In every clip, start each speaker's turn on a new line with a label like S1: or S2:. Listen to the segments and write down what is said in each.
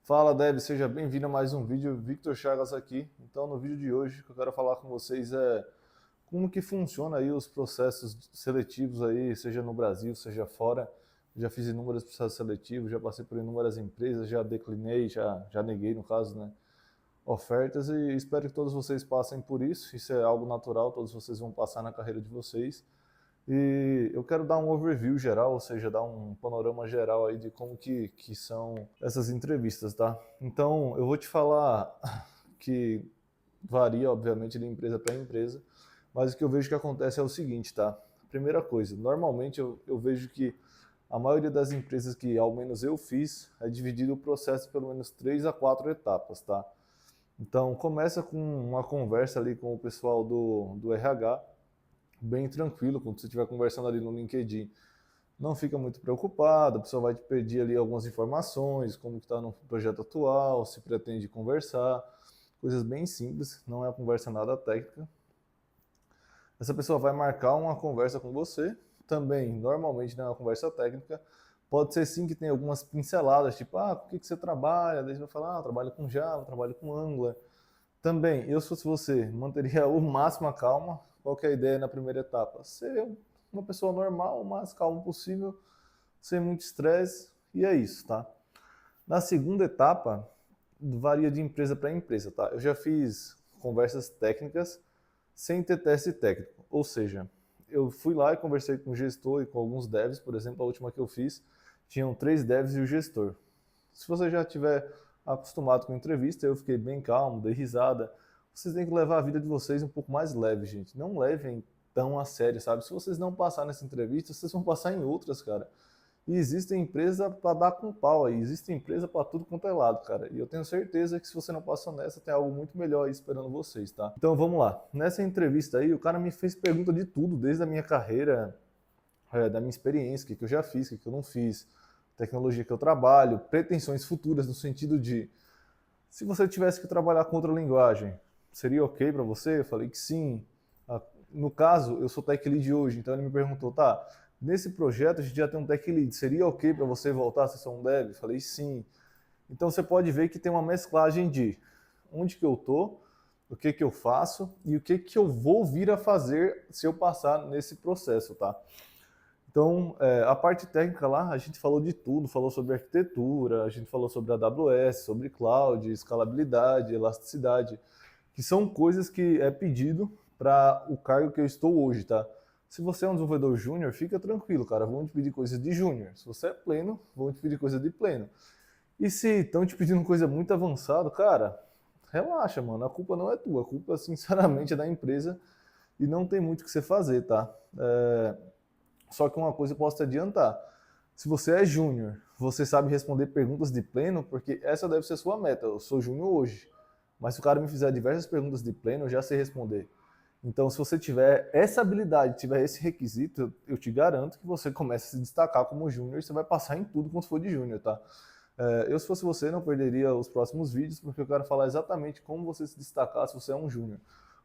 S1: Fala, Deb, seja bem-vindo a mais um vídeo. Victor Chagas aqui. Então, no vídeo de hoje, o que eu quero falar com vocês é como que funciona aí os processos seletivos aí, seja no Brasil, seja fora. Já fiz inúmeros processos seletivos, já passei por inúmeras empresas, já declinei, já neguei, no caso, né, ofertas e espero que todos vocês passem por isso. Isso é algo natural, todos vocês vão passar na carreira de vocês. E eu quero dar um overview geral, ou seja, dar um panorama geral aí de como que são essas entrevistas, tá? Então, eu vou te falar que varia, obviamente, de empresa para empresa, mas o que eu vejo que acontece é o seguinte, tá? Primeira coisa, normalmente eu vejo que a maioria das empresas que ao menos eu fiz é dividido o processo em pelo menos 3 a 4 etapas, tá? Então, começa com uma conversa ali com o pessoal do RH, bem tranquilo, quando você estiver conversando ali no LinkedIn. Não fica muito preocupado, a pessoa vai te pedir ali algumas informações, como está no projeto atual, se pretende conversar, coisas bem simples, não é uma conversa nada técnica. Essa pessoa vai marcar uma conversa com você, também normalmente não é uma conversa técnica, pode ser sim que tenha algumas pinceladas, tipo, com o que você trabalha? Daí você vai falar, trabalho com Java, trabalho com Angular. Também, eu se fosse você, manteria o máximo a calma. Qual que é a ideia na primeira etapa? Ser uma pessoa normal, o mais calmo possível, sem muito estresse, e é isso, tá? Na segunda etapa, varia de empresa para empresa, tá? Eu já fiz conversas técnicas sem ter teste técnico, ou seja, eu fui lá e conversei com o gestor e com alguns devs, por exemplo, a última que eu fiz, tinham 3 devs e o gestor. Se você já tiver acostumado com entrevista, eu fiquei bem calmo, dei risada. Vocês têm que levar a vida de vocês um pouco mais leve, gente. Não levem tão a sério, sabe? Se vocês não passar nessa entrevista, vocês vão passar em outras, cara. E existem empresas para dar com pau aí, existem empresas para tudo quanto é lado, cara. E eu tenho certeza que se você não passou nessa, tem algo muito melhor aí esperando vocês, tá? Então vamos lá. Nessa entrevista aí, o cara me fez pergunta de tudo, desde a minha carreira, da minha experiência, o que eu já fiz, o que eu não fiz, tecnologia que eu trabalho, pretensões futuras no sentido de se você tivesse que trabalhar com outra linguagem, seria ok para você? Eu falei que sim. No caso, eu sou tech lead hoje, então ele me perguntou, tá, nesse projeto a gente já tem um tech lead, seria ok para você voltar a ser só um dev? Eu falei sim. Então você pode ver que tem uma mesclagem de onde que eu tô, o que que eu faço e o que que eu vou vir a fazer se eu passar nesse processo, tá? Então, a parte técnica lá, a gente falou de tudo, falou sobre arquitetura, a gente falou sobre AWS, sobre cloud, escalabilidade, elasticidade, que são coisas que é pedido para o cargo que eu estou hoje, tá? Se você é um desenvolvedor júnior, fica tranquilo, cara, vão te pedir coisas de júnior. Se você é pleno, vão te pedir coisa de pleno. E se estão te pedindo coisa muito avançada, cara, relaxa, mano, a culpa não é tua, a culpa, sinceramente, é da empresa e não tem muito o que você fazer, tá? Só que uma coisa eu posso te adiantar. Se você é júnior, você sabe responder perguntas de pleno, porque essa deve ser a sua meta. Eu sou júnior hoje. Mas se o cara me fizer diversas perguntas de pleno, eu já sei responder. Então, se você tiver essa habilidade, tiver esse requisito, eu te garanto que você começa a se destacar como júnior e você vai passar em tudo quando for de júnior, tá? Eu, se fosse você, não perderia os próximos vídeos, porque eu quero falar exatamente como você se destacar se você é um júnior.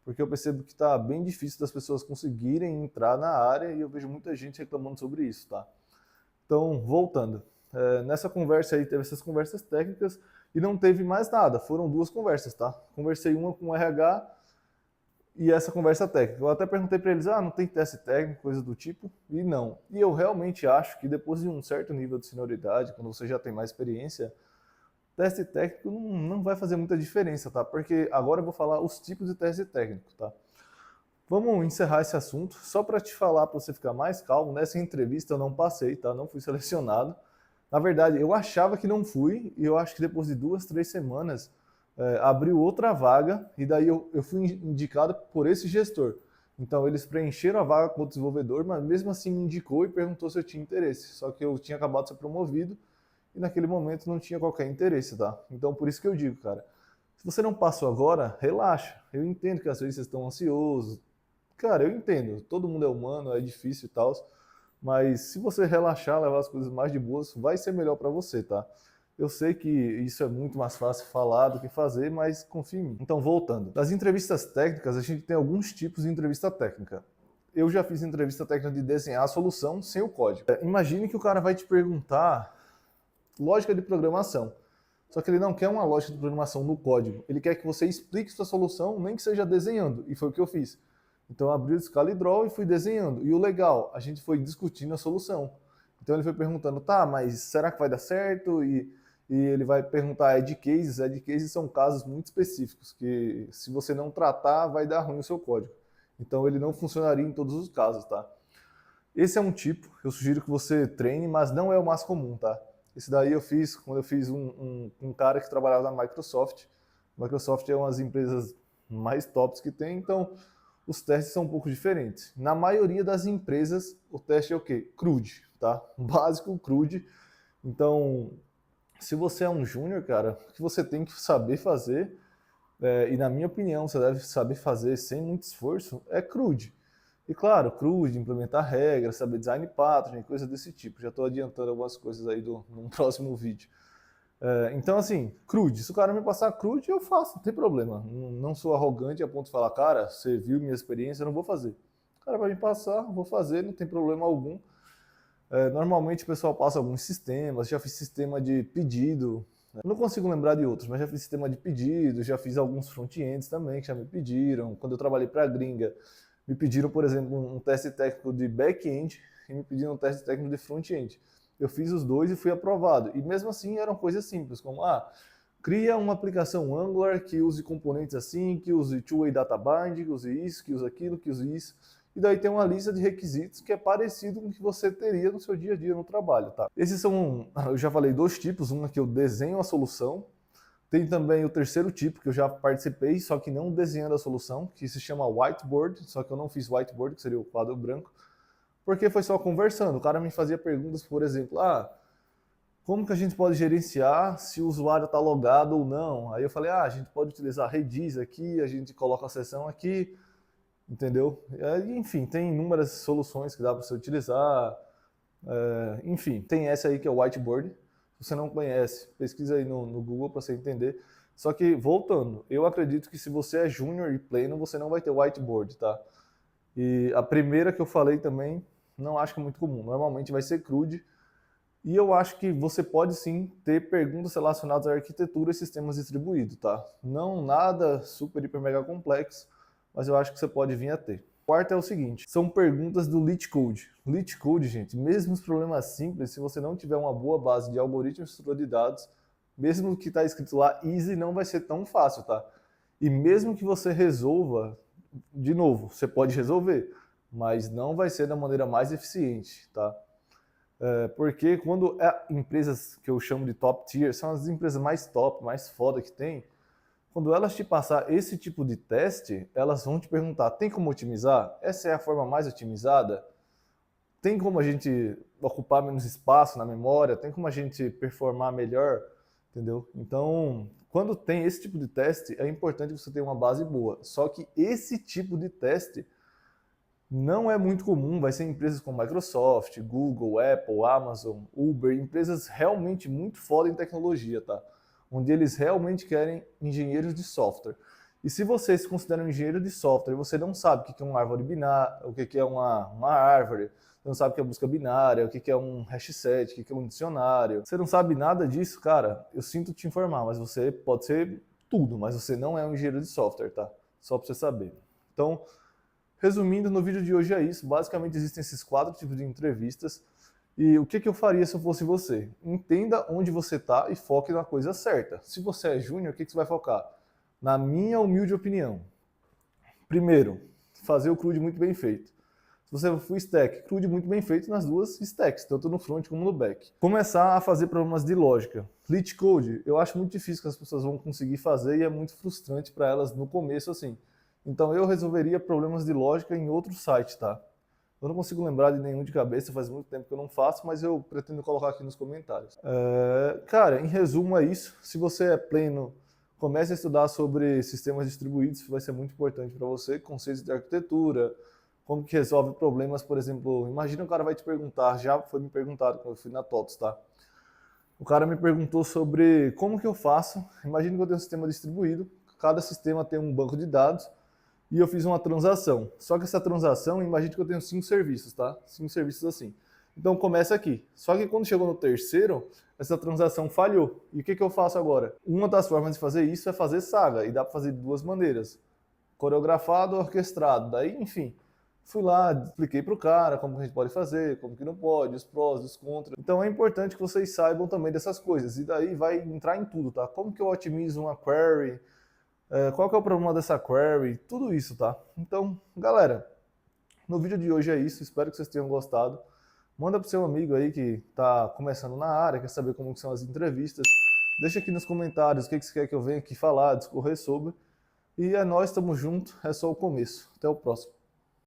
S1: Porque eu percebo que está bem difícil das pessoas conseguirem entrar na área e eu vejo muita gente reclamando sobre isso, tá? Então, voltando. Nessa conversa aí, teve essas conversas técnicas e não teve mais nada. Foram 2 conversas, tá? Conversei uma com o RH e essa conversa técnica. Eu até perguntei para eles, não tem teste técnico, coisa do tipo, e não. E eu realmente acho que depois de um certo nível de senioridade, quando você já tem mais experiência, teste técnico não vai fazer muita diferença, tá? Porque agora eu vou falar os tipos de teste técnico, tá? Vamos encerrar esse assunto. Só para te falar, para você ficar mais calmo, nessa entrevista eu não passei, tá? Não fui selecionado. Na verdade, eu achava que não fui, e eu acho que depois de 2, 3 semanas abriu outra vaga, e daí eu fui indicado por esse gestor. Então, eles preencheram a vaga como desenvolvedor, mas mesmo assim me indicou e perguntou se eu tinha interesse. Só que eu tinha acabado de ser promovido, e naquele momento não tinha qualquer interesse, tá? Então, por isso que eu digo, cara, se você não passou agora, relaxa. Eu entendo que às vezes vocês estão ansiosos, cara, eu entendo, todo mundo é humano, é difícil e tal, mas se você relaxar, levar as coisas mais de boas, vai ser melhor para você, tá? Eu sei que isso é muito mais fácil falar do que fazer, mas confie em mim. Então, voltando. Nas entrevistas técnicas, a gente tem alguns tipos de entrevista técnica. Eu já fiz entrevista técnica de desenhar a solução sem o código. Imagine que o cara vai te perguntar lógica de programação. Só que ele não quer uma lógica de programação no código. Ele quer que você explique sua solução, nem que seja desenhando. E foi o que eu fiz. Então eu abri o ScalaDraw e fui desenhando. E o legal, a gente foi discutindo a solução. Então ele foi perguntando, tá, mas será que vai dar certo? E ele vai perguntar edge cases. Edge cases são casos muito específicos, que se você não tratar, vai dar ruim o seu código. Então ele não funcionaria em todos os casos, tá? Esse é um tipo, eu sugiro que você treine, mas não é o mais comum, tá? Esse daí eu fiz quando eu fiz um cara que trabalhava na Microsoft. A Microsoft é uma das empresas mais tops que tem, então os testes são um pouco diferentes. Na maioria das empresas, o teste é o quê? CRUD, tá? Básico, CRUD. Então, se você é um júnior, cara, o que você tem que saber fazer, e na minha opinião, você deve saber fazer sem muito esforço, é CRUD. E claro, CRUD, implementar regras, saber design pattern, coisa desse tipo. Já estou adiantando algumas coisas aí num próximo vídeo. Então, assim, CRUD. Se o cara me passar CRUD, eu faço, não tem problema. Não sou arrogante a ponto de falar, cara, você viu minha experiência, eu não vou fazer. O cara vai me passar, vou fazer, não tem problema algum. Normalmente o pessoal passa alguns sistemas, já fiz sistema de pedido, né? Não consigo lembrar de outros, mas já fiz sistema de pedido, já fiz alguns front-ends também que já me pediram. Quando eu trabalhei para a gringa, me pediram, por exemplo, um teste técnico de back-end e me pediram um teste técnico de front-end. Eu fiz os dois e fui aprovado. E mesmo assim eram coisas simples, como cria uma aplicação Angular que use componentes assim, que use two-way data binding, que use isso, que use aquilo, que use isso. E daí tem uma lista de requisitos que é parecido com o que você teria no seu dia a dia no trabalho, tá? Esses são, eu já falei, dois tipos, uma que eu desenho a solução. Tem também o terceiro tipo, que eu já participei, só que não desenhando a solução, que se chama whiteboard, só que eu não fiz whiteboard, que seria o quadro branco, porque foi só conversando. O cara me fazia perguntas, por exemplo, como que a gente pode gerenciar se o usuário está logado ou não? Aí eu falei, a gente pode utilizar Redis aqui, a gente coloca a sessão aqui, entendeu? Enfim, tem inúmeras soluções que dá para você utilizar. Enfim, tem essa aí que é o whiteboard. Se você não conhece, pesquisa aí no Google para você entender. Só que, voltando, eu acredito que se você é júnior e pleno, você não vai ter whiteboard, tá? E a primeira que eu falei também, não acho que é muito comum. Normalmente vai ser CRUD. E eu acho que você pode sim ter perguntas relacionadas à arquitetura e sistemas distribuídos, tá? Não nada super, hiper, mega complexo, mas eu acho que você pode vir a ter. O quarto é o seguinte, são perguntas do LeetCode. LeetCode, gente, mesmo os problemas simples, se você não tiver uma boa base de algoritmos e estrutura de dados, mesmo que está escrito lá easy, não vai ser tão fácil, tá? E mesmo que você resolva, de novo, você pode resolver, mas não vai ser da maneira mais eficiente, tá? Porque quando empresas que eu chamo de top tier, são as empresas mais top, mais foda que tem, quando elas te passar esse tipo de teste, elas vão te perguntar, tem como otimizar? Essa é a forma mais otimizada? Tem como a gente ocupar menos espaço na memória? Tem como a gente performar melhor? Entendeu? Então, quando tem esse tipo de teste, é importante você ter uma base boa. Só que esse tipo de teste não é muito comum, vai ser em empresas como Microsoft, Google, Apple, Amazon, Uber, empresas realmente muito foda em tecnologia, tá? Onde eles realmente querem engenheiros de software. E se você se considera um engenheiro de software e você não sabe o que é uma árvore binária, o que é uma árvore, você não sabe o que é busca binária, o que é um hash set, o que é um dicionário, você não sabe nada disso, cara, eu sinto te informar, mas você pode ser tudo, mas você não é um engenheiro de software, tá? Só para você saber. Então, resumindo, no vídeo de hoje é isso. Basicamente existem esses 4 tipos de entrevistas. E o que eu faria se eu fosse você? Entenda onde você está e foque na coisa certa. Se você é júnior, o que você vai focar? Na minha humilde opinião. Primeiro, fazer o CRUD muito bem feito. Se você for full stack, CRUD muito bem feito nas duas stacks, tanto no front como no back. Começar a fazer problemas de lógica. LeetCode, eu acho muito difícil que as pessoas vão conseguir fazer e é muito frustrante para elas no começo assim. Então eu resolveria problemas de lógica em outro site, tá? Eu não consigo lembrar de nenhum de cabeça, faz muito tempo que eu não faço, mas eu pretendo colocar aqui nos comentários. Cara, em resumo é isso. Se você é pleno, comece a estudar sobre sistemas distribuídos, isso vai ser muito importante para você, conceitos de arquitetura, como que resolve problemas, por exemplo, imagina o cara vai te perguntar, já foi me perguntado quando eu fui na TOTS, tá? O cara me perguntou sobre como que eu faço, imagina que eu tenho um sistema distribuído, cada sistema tem um banco de dados, e eu fiz uma transação. Só que essa transação, imagine que eu tenho 5 serviços, tá? 5 serviços assim. Então começa aqui. Só que quando chegou no terceiro, essa transação falhou. E o que eu faço agora? Uma das formas de fazer isso é fazer saga, e dá para fazer de duas maneiras: coreografado ou orquestrado. Daí, enfim, fui lá, expliquei para o cara como que a gente pode fazer, como que não pode, os prós, os contras. Então é importante que vocês saibam também dessas coisas. E daí vai entrar em tudo, tá? Como que eu otimizo uma query, qual que é o problema dessa query, tudo isso, tá? Então, galera, no vídeo de hoje é isso, espero que vocês tenham gostado. Manda pro seu amigo aí que tá começando na área, quer saber como que são as entrevistas. Deixa aqui nos comentários o que você quer que eu venha aqui falar, discorrer sobre. E é nós, estamos juntos, é só o começo. Até o próximo.